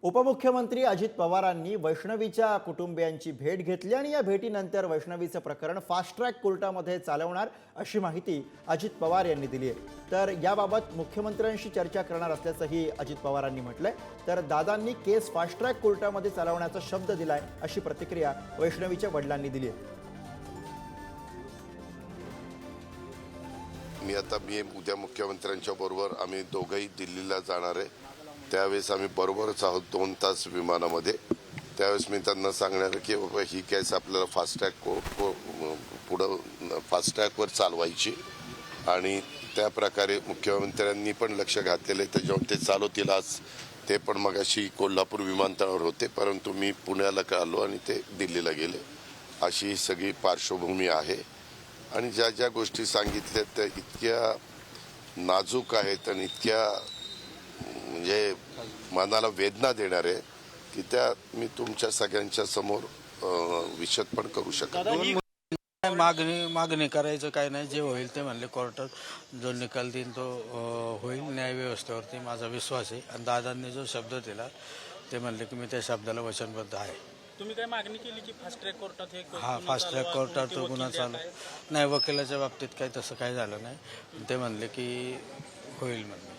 उपमुख्यमंत्री अजित पवारांनी वैष्णवीच्या कुटुंबियांची भेट घेतली आणि या भेटीनंतर वैष्णवीचं प्रकरण फास्ट ट्रॅक कोर्टामध्ये चालवणार अशी माहिती अजित पवार यांनी दिली आहे। तर याबाबत मुख्यमंत्र्यांशी चर्चा करणार असल्याचंही अजित पवारांनी म्हटलंय। तर दादांनी केस फास्ट ट्रॅक कोर्टामध्ये चालवण्याचा शब्द दिलाय अशी प्रतिक्रिया वैष्णवीच्या वडिलांनी दिली आहे। मी उद्या मुख्यमंत्र्यांच्या बरोबर आम्ही दोघंही दिल्लीला जाणार आहे। त्यावेळेस आम्ही बरोबरच आहोत 2 तास विमानामध्ये। त्यावेळेस मी त्यांना सांगणार की बाबा ही केस आपल्याला फास्ट ट्रॅकवर चालवायची आणि त्या प्रकारे मुख्यमंत्र्यांनी पण लक्ष घातलेलं आहे। त्याच्यावर ते चालवतील। आज ते पण मगाशी कोल्हापूर विमानतळावर होते, परंतु मी पुण्याला आलो आणि ते दिल्लीला गेले। अशी सगळी पार्श्वभूमी आहे आणि ज्या ज्या गोष्टी सांगितल्या त्या इतक्या नाजूक आहेत आणि इतक्या म्हणजे मनाला वेदना देणार आहे की त्या मी तुमच्या सगळ्यांच्या समोर विशद पण करू शकत नाही। मागणी करायचं काय नाही, जे होईल ते म्हणले कोर्टात जो निकाल देईन तो होईल। न्याय व्यवस्थेवरती माझा विश्वास आहे आणि दादांनी जो शब्द दिला ते म्हणले की मी त्या शब्दाला वचनबद्ध आहे। तुम्ही काय मागणी केली की फास्ट ट्रॅक कोर्टात हे फास्ट ट्रॅक कोर्टात तो गुन्हा चालू नाही। वकिलाच्या बाबतीत काही तसं काही झालं नाही। ते म्हणले की होईल म्हणले।